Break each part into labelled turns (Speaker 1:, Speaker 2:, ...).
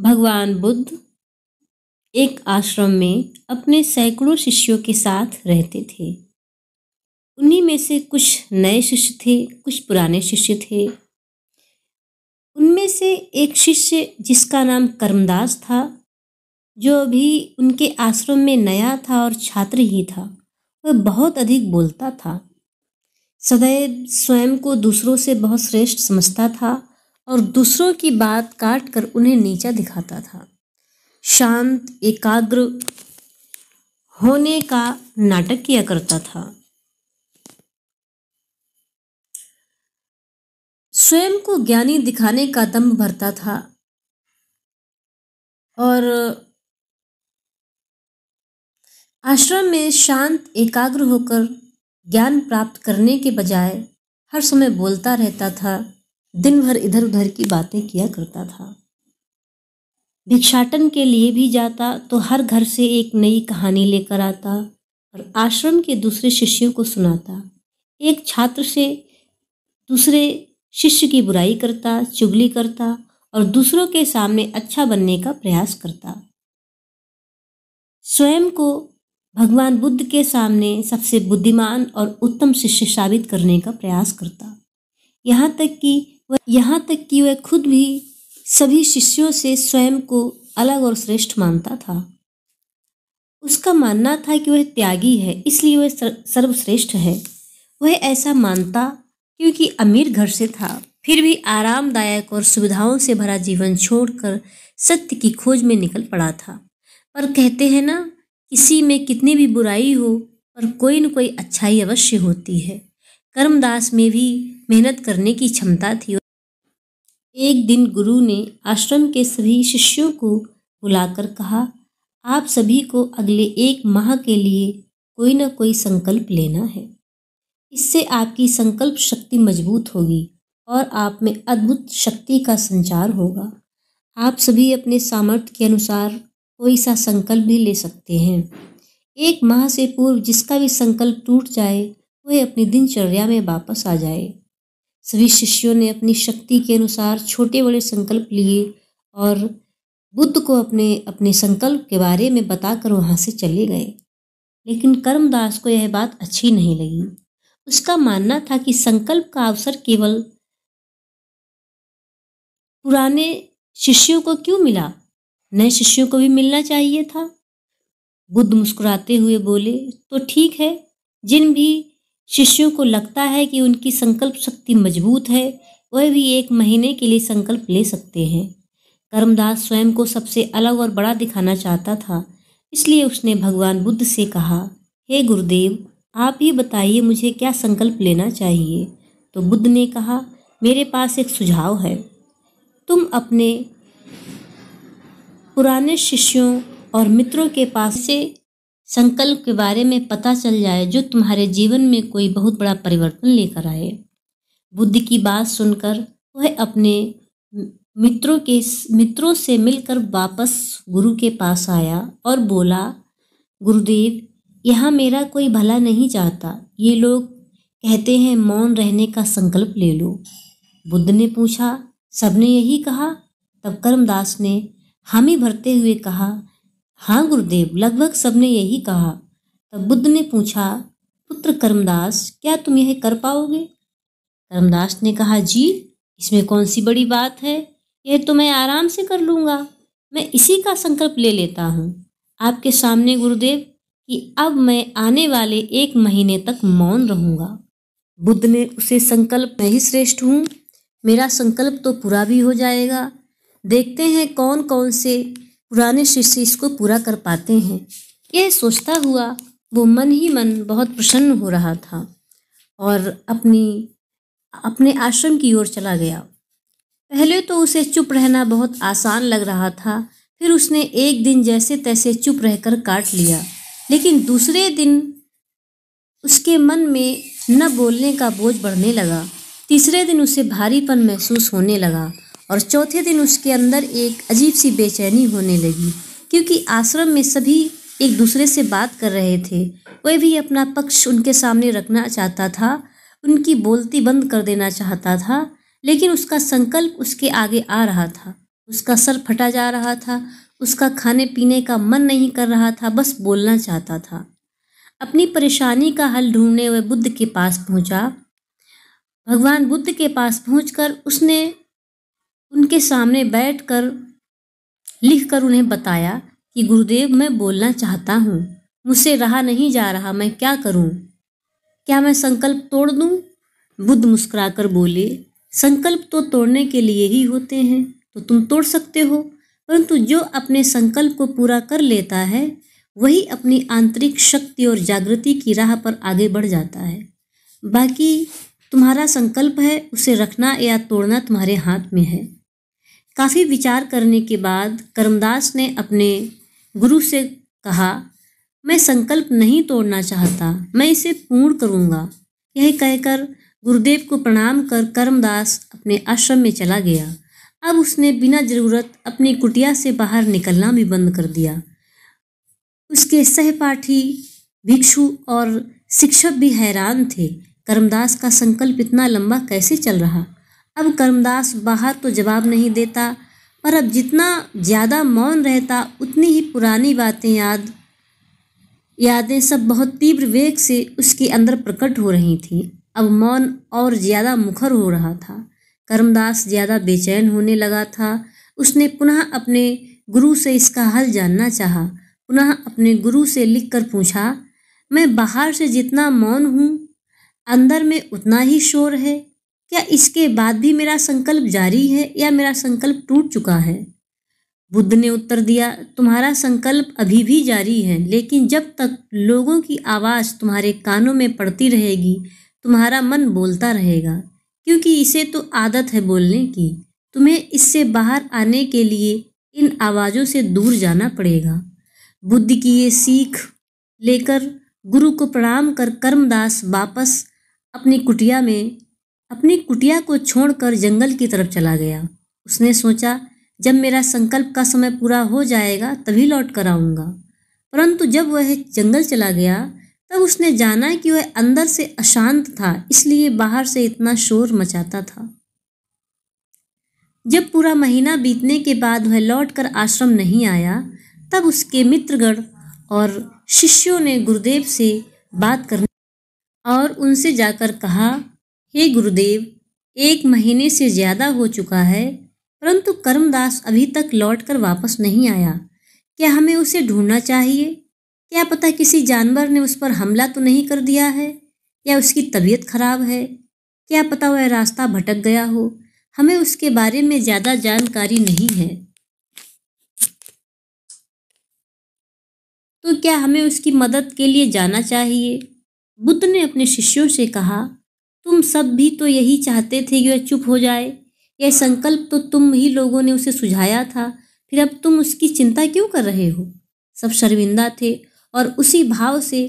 Speaker 1: भगवान बुद्ध एक आश्रम में अपने सैकड़ों शिष्यों के साथ रहते थे। उन्हीं में से कुछ नए शिष्य थे, कुछ पुराने शिष्य थे। उनमें से एक शिष्य जिसका नाम कर्मदास था, जो अभी उनके आश्रम में नया था और छात्र ही था, वह बहुत अधिक बोलता था। सदैव स्वयं को दूसरों से बहुत श्रेष्ठ समझता था और दूसरों की बात काट कर उन्हें नीचा दिखाता था। शांत, एकाग्र होने का नाटक किया करता था। स्वयं को ज्ञानी दिखाने का दंभ भरता था और आश्रम में शांत, एकाग्र होकर ज्ञान प्राप्त करने के बजाय हर समय बोलता रहता था। दिन भर इधर उधर की बातें किया करता था। भिक्षाटन के लिए भी जाता तो हर घर से एक नई कहानी लेकर आता और आश्रम के दूसरे शिष्यों को सुनाता। एक छात्र से दूसरे शिष्य की बुराई करता, चुगली करता और दूसरों के सामने अच्छा बनने का प्रयास करता। स्वयं को भगवान बुद्ध के सामने सबसे बुद्धिमान और उत्तम शिष्य साबित करने का प्रयास करता। यहाँ तक कि वह खुद भी सभी शिष्यों से स्वयं को अलग और श्रेष्ठ मानता था। उसका मानना था कि वह त्यागी है, इसलिए वह सर्वश्रेष्ठ है। वह ऐसा मानता क्योंकि अमीर घर से था, फिर भी आरामदायक और सुविधाओं से भरा जीवन छोड़कर सत्य की खोज में निकल पड़ा था। पर कहते हैं ना, किसी में कितनी भी बुराई हो पर कोई न कोई अच्छाई अवश्य होती है। कर्मदास में भी मेहनत करने की क्षमता थी। एक दिन गुरु ने आश्रम के सभी शिष्यों को बुलाकर कहा, आप सभी को अगले 1 माह के लिए कोई न कोई संकल्प लेना है। इससे आपकी संकल्प शक्ति मजबूत होगी और आप में अद्भुत शक्ति का संचार होगा। आप सभी अपने सामर्थ्य के अनुसार कोई सा संकल्प भी ले सकते हैं। 1 माह से पूर्व जिसका भी संकल्प टूट जाए, वह अपनी दिनचर्या में वापस आ जाए। सभी शिष्यों ने अपनी शक्ति के अनुसार छोटे बड़े संकल्प लिए और बुद्ध को अपने संकल्प के बारे में बताकर वहां से चले गए। लेकिन कर्मदास को यह बात अच्छी नहीं लगी। उसका मानना था कि संकल्प का अवसर केवल पुराने शिष्यों को क्यों मिला, नए शिष्यों को भी मिलना चाहिए था। बुद्ध मुस्कुराते हुए बोले, तो ठीक है, जिन भी शिष्यों को लगता है कि उनकी संकल्प शक्ति मजबूत है, वह भी 1 महीने के लिए संकल्प ले सकते हैं। कर्मदास स्वयं को सबसे अलग और बड़ा दिखाना चाहता था, इसलिए उसने भगवान बुद्ध से कहा, हे गुरुदेव, आप ही बताइए मुझे क्या संकल्प लेना चाहिए। तो बुद्ध ने कहा, मेरे पास एक सुझाव है। तुम अपने पुराने शिष्यों और मित्रों के पास से संकल्प के बारे में पता चल जाए जो तुम्हारे जीवन में कोई बहुत बड़ा परिवर्तन लेकर आए। बुद्ध की बात सुनकर वह अपने मित्रों से मिलकर वापस गुरु के पास आया और बोला, गुरुदेव, यहाँ मेरा कोई भला नहीं चाहता। ये लोग कहते हैं मौन रहने का संकल्प ले लो। बुद्ध ने पूछा, सबने यही कहा? तब कर्मदास ने हामी भरते हुए कहा, हाँ गुरुदेव, लगभग सबने यही कहा। तब बुद्ध ने पूछा, पुत्र कर्मदास, क्या तुम यह कर पाओगे? कर्मदास ने कहा, जी, इसमें कौन सी बड़ी बात है, यह तो मैं आराम से कर लूँगा। मैं इसी का संकल्प ले लेता हूँ आपके सामने गुरुदेव कि अब मैं आने वाले 1 महीने तक मौन रहूँगा। बुद्ध ने उसे संकल्प, मैं ही श्रेष्ठ हूँ, मेरा संकल्प तो पूरा भी हो जाएगा। देखते हैं कौन कौन से पुराने शिष्य इसको पूरा कर पाते हैं। यह सोचता हुआ वो मन ही मन बहुत प्रसन्न हो रहा था और अपने आश्रम की ओर चला गया। पहले तो उसे चुप रहना बहुत आसान लग रहा था, फिर उसने एक दिन जैसे तैसे चुप रहकर काट लिया। लेकिन दूसरे दिन उसके मन में न बोलने का बोझ बढ़ने लगा। तीसरे दिन उसे भारीपन महसूस होने लगा और चौथे दिन उसके अंदर एक अजीब सी बेचैनी होने लगी, क्योंकि आश्रम में सभी एक दूसरे से बात कर रहे थे। वह भी अपना पक्ष उनके सामने रखना चाहता था, उनकी बोलती बंद कर देना चाहता था, लेकिन उसका संकल्प उसके आगे आ रहा था। उसका सर फटा जा रहा था, उसका खाने पीने का मन नहीं कर रहा था, बस बोलना चाहता था। अपनी परेशानी का हल ढूंढने वह बुद्ध के पास पहुंचा। भगवान बुद्ध के पास पहुंचकर उसने उनके सामने बैठकर लिखकर उन्हें बताया कि गुरुदेव, मैं बोलना चाहता हूँ, मुझसे रहा नहीं जा रहा, मैं क्या करूँ? क्या मैं संकल्प तोड़ दूँ? बुद्ध मुस्कुराकर बोले, संकल्प तो तोड़ने के लिए ही होते हैं, तो तुम तोड़ सकते हो, परंतु जो अपने संकल्प को पूरा कर लेता है वही अपनी आंतरिक शक्ति और जागृति की राह पर आगे बढ़ जाता है। बाकी तुम्हारा संकल्प है, उसे रखना या तोड़ना तुम्हारे हाथ में है। काफ़ी विचार करने के बाद करमदास ने अपने गुरु से कहा, मैं संकल्प नहीं तोड़ना चाहता, मैं इसे पूर्ण करूँगा। यह कहकर गुरुदेव को प्रणाम कर करमदास अपने आश्रम में चला गया। अब उसने बिना जरूरत अपनी कुटिया से बाहर निकलना भी बंद कर दिया। उसके सहपाठी भिक्षु और शिक्षक भी हैरान थे, करमदास का संकल्प इतना लंबा कैसे चल रहा। अब करमदास बाहर तो जवाब नहीं देता, पर अब जितना ज़्यादा मौन रहता उतनी ही पुरानी बातें यादें सब बहुत तीव्र वेग से उसके अंदर प्रकट हो रही थीं। अब मौन और ज़्यादा मुखर हो रहा था। करमदास ज़्यादा बेचैन होने लगा था। उसने पुनः अपने गुरु से इसका हल जानना चाहा। पुनः अपने गुरु से लिखकर पूछा, मैं बाहर से जितना मौन हूँ, अंदर में उतना ही शोर है। क्या इसके बाद भी मेरा संकल्प जारी है या मेरा संकल्प टूट चुका है? बुद्ध ने उत्तर दिया, तुम्हारा संकल्प अभी भी जारी है, लेकिन जब तक लोगों की आवाज़ तुम्हारे कानों में पड़ती रहेगी, तुम्हारा मन बोलता रहेगा, क्योंकि इसे तो आदत है बोलने की। तुम्हें इससे बाहर आने के लिए इन आवाज़ों से दूर जाना पड़ेगा। बुद्ध की ये सीख लेकर गुरु को प्रणाम कर करमदास वापस अपनी कुटिया को छोड़कर जंगल की तरफ चला गया। उसने सोचा, जब मेरा संकल्प का समय पूरा हो जाएगा तभी लौट कर आऊँगा। परंतु जब वह जंगल चला गया तब उसने जाना कि वह अंदर से अशांत था, इसलिए बाहर से इतना शोर मचाता था। जब पूरा महीना बीतने के बाद वह लौटकर आश्रम नहीं आया, तब उसके मित्रगण और शिष्यों ने गुरुदेव से बात करने और उनसे जाकर कहा, हे गुरुदेव, 1 महीने से ज़्यादा हो चुका है, परंतु करमदास अभी तक लौटकर वापस नहीं आया। क्या हमें उसे ढूंढना चाहिए? क्या पता किसी जानवर ने उस पर हमला तो नहीं कर दिया है, या उसकी तबीयत खराब है। क्या पता वह रास्ता भटक गया हो। हमें उसके बारे में ज़्यादा जानकारी नहीं है, तो क्या हमें उसकी मदद के लिए जाना चाहिए? बुद्ध ने अपने शिष्यों से कहा, तुम सब भी तो यही चाहते थे कि वह चुप हो जाए। यह संकल्प तो तुम ही लोगों ने उसे सुझाया था, फिर अब तुम उसकी चिंता क्यों कर रहे हो? सब शर्मिंदा थे और उसी भाव से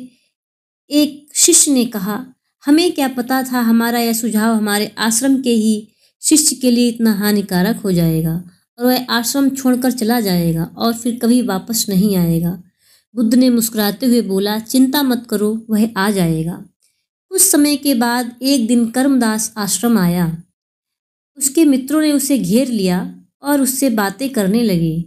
Speaker 1: एक शिष्य ने कहा, हमें क्या पता था हमारा यह सुझाव हमारे आश्रम के ही शिष्य के लिए इतना हानिकारक हो जाएगा और वह आश्रम छोड़कर चला जाएगा और फिर कभी वापस नहीं आएगा। बुद्ध ने मुस्कुराते हुए बोला, चिंता मत करो, वह आ जाएगा। कुछ समय के बाद एक दिन करमदास आश्रम आया। उसके मित्रों ने उसे घेर लिया और उससे बातें करने लगे।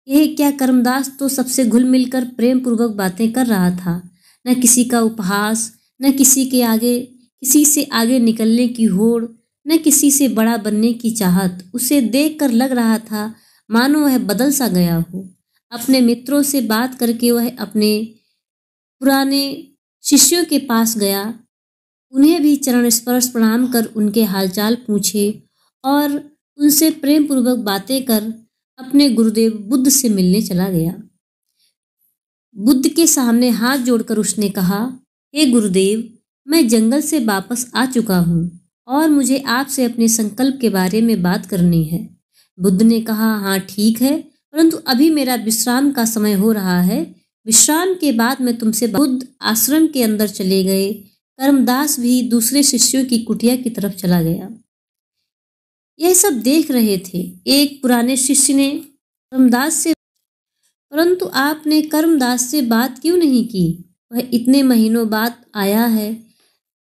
Speaker 1: यह क्या, करमदास तो सबसे घुल मिलकर प्रेम पूर्वक बातें कर रहा था। न किसी का उपहास, न किसी से आगे निकलने की होड़, न किसी से बड़ा बनने की चाहत। उसे देखकर लग रहा था मानो वह बदल सा गया हो। अपने मित्रों से बात करके वह अपने पुराने शिष्यों के पास गया। उन्हें भी चरण स्पर्श प्रणाम कर उनके हालचाल पूछे और उनसे प्रेम पूर्वक बातें कर अपने गुरुदेव बुद्ध से मिलने चला गया। बुद्ध के सामने हाथ जोड़कर उसने कहा, हे गुरुदेव, मैं जंगल से वापस आ चुका हूँ और मुझे आपसे अपने संकल्प के बारे में बात करनी है। बुद्ध ने कहा, हाँ ठीक है, परंतु अभी मेरा विश्राम का समय हो रहा है। विश्राम के बाद मैं तुमसे बुद्ध आश्रम के अंदर चले गए। करमदास भी दूसरे शिष्यों की कुटिया की तरफ चला गया। यह सब देख रहे थे। एक पुराने शिष्य ने करमदास से, परंतु आपने करमदास से बात क्यों नहीं की? वह इतने महीनों बाद आया है,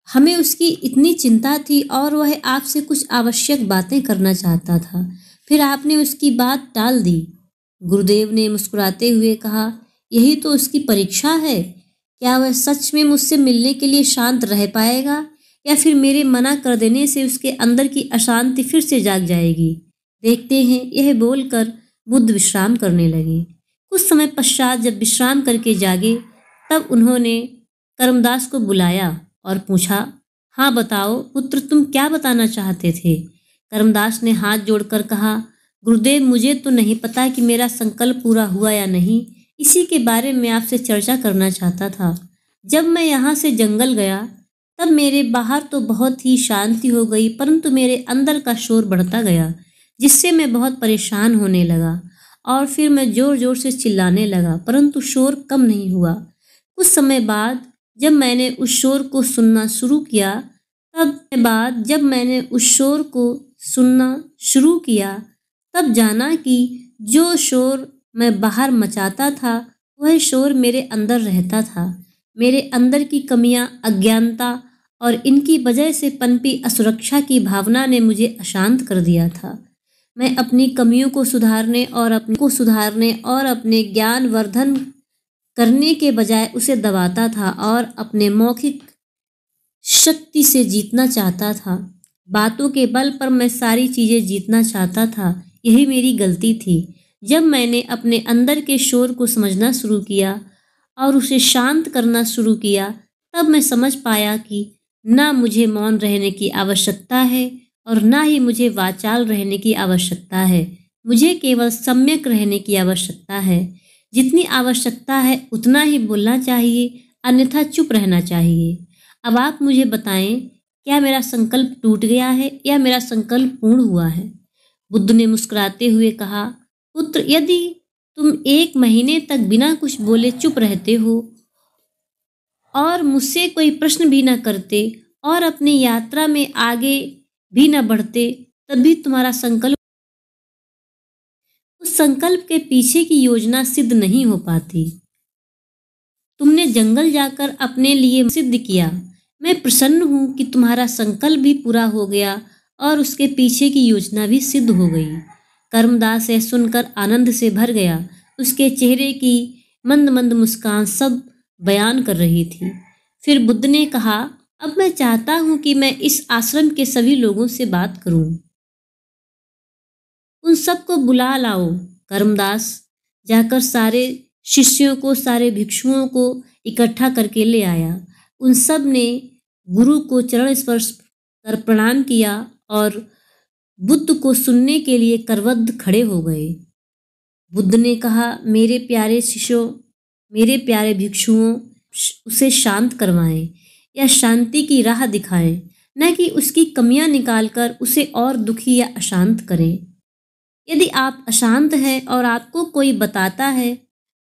Speaker 1: हमें उसकी इतनी चिंता थी और वह आपसे कुछ आवश्यक बातें करना चाहता था, फिर आपने उसकी बात टाल दी। गुरुदेव ने मुस्कुराते हुए कहा, यही तो उसकी परीक्षा है। क्या वह सच में मुझसे मिलने के लिए शांत रह पाएगा या फिर मेरे मना कर देने से उसके अंदर की अशांति फिर से जाग जाएगी। देखते हैं। यह बोलकर बुद्ध विश्राम करने लगे। कुछ समय पश्चात जब विश्राम करके जागे तब उन्होंने कर्मदास को बुलाया और पूछा, हाँ बताओ पुत्र, तुम क्या बताना चाहते थे। कर्मदास ने हाथ जोड़कर कहा, गुरुदेव मुझे तो नहीं पता कि मेरा संकल्प पूरा हुआ या नहीं, इसी के बारे में आपसे चर्चा करना चाहता था। जब मैं यहाँ से जंगल गया तब मेरे बाहर तो बहुत ही शांति हो गई, परंतु मेरे अंदर का शोर बढ़ता गया, जिससे मैं बहुत परेशान होने लगा और फिर मैं जोर जोर से चिल्लाने लगा, परंतु शोर कम नहीं हुआ। कुछ समय बाद जब मैंने उस शोर को सुनना शुरू किया तब जाना कि जो शोर मैं बाहर मचाता था वह शोर मेरे अंदर रहता था। मेरे अंदर की कमियां, अज्ञानता और इनकी वजह से पनपी असुरक्षा की भावना ने मुझे अशांत कर दिया था। मैं अपनी कमियों को सुधारने और अपने ज्ञान वर्धन करने के बजाय उसे दबाता था और अपने मौखिक शक्ति से जीतना चाहता था। बातों के बल पर मैं सारी चीजें जीतना चाहता था। यही मेरी गलती थी। जब मैंने अपने अंदर के शोर को समझना शुरू किया और उसे शांत करना शुरू किया तब मैं समझ पाया कि ना मुझे मौन रहने की आवश्यकता है और ना ही मुझे वाचाल रहने की आवश्यकता है। मुझे केवल सम्यक रहने की आवश्यकता है। जितनी आवश्यकता है उतना ही बोलना चाहिए, अन्यथा चुप रहना चाहिए। अब आप मुझे बताएं, क्या मेरा संकल्प टूट गया है या मेरा संकल्प पूर्ण हुआ है। बुद्ध ने मुस्कुराते हुए कहा, पुत्र, यदि तुम 1 महीने तक बिना कुछ बोले चुप रहते हो और मुझसे कोई प्रश्न भी न करते और अपनी यात्रा में आगे भी न बढ़ते, तब भी तुम्हारा उस संकल्प के पीछे की योजना सिद्ध नहीं हो पाती। तुमने जंगल जाकर अपने लिए सिद्ध किया। मैं प्रसन्न हूँ कि तुम्हारा संकल्प भी पूरा हो गया और उसके पीछे की योजना भी सिद्ध हो गई। कर्मदास यह सुनकर आनंद से भर गया। उसके चेहरे की मंद मंद मुस्कान सब बयान कर रही थी। फिर बुद्ध ने कहा, अब मैं चाहता हूँ कि मैं इस आश्रम के सभी लोगों से बात करूँ। उन सबको बुला लाओ। कर्मदास जाकर सारे शिष्यों को, सारे भिक्षुओं को इकट्ठा करके ले आया। उन सब ने गुरु को चरण स्पर्श कर प्रणाम किया और बुद्ध को सुनने के लिए करवद्ध खड़े हो गए। बुद्ध ने कहा, मेरे प्यारे शिष्यों, मेरे प्यारे भिक्षुओं, उसे शांत करवाएं या शांति की राह दिखाएं, न कि उसकी कमियां निकालकर उसे और दुखी या अशांत करें। यदि आप अशांत हैं और आपको कोई बताता है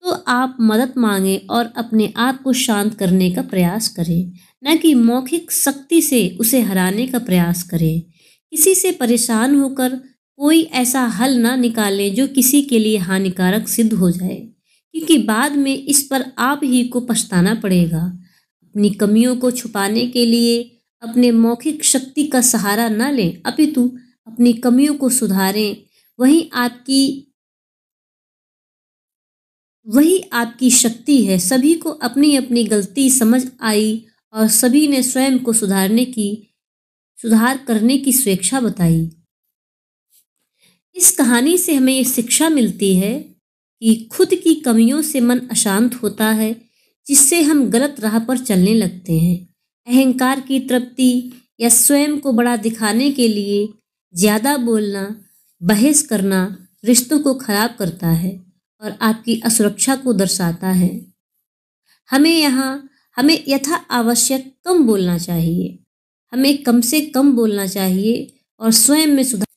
Speaker 1: तो आप मदद मांगें और अपने आप को शांत करने का प्रयास करें, न कि मौखिक शक्ति से उसे हराने का प्रयास करें। किसी से परेशान होकर कोई ऐसा हल ना निकालें जो किसी के लिए हानिकारक सिद्ध हो जाए, क्योंकि बाद में इस पर आप ही को पछताना पड़ेगा। अपनी कमियों को छुपाने के लिए अपने मौखिक शक्ति का सहारा न लें, अपितु अपनी कमियों को सुधारें। वही आपकी शक्ति है। सभी को अपनी अपनी गलती समझ आई और सभी ने स्वयं को सुधार करने की स्वेच्छा बताई। इस कहानी से हमें ये शिक्षा मिलती है कि खुद की कमियों से मन अशांत होता है, जिससे हम गलत राह पर चलने लगते हैं। अहंकार की तृप्ति या स्वयं को बड़ा दिखाने के लिए ज्यादा बोलना, बहस करना रिश्तों को खराब करता है और आपकी असुरक्षा को दर्शाता है। हमें यथा आवश्यक कम बोलना चाहिए। हमें कम से कम बोलना चाहिए और स्वयं में सुधार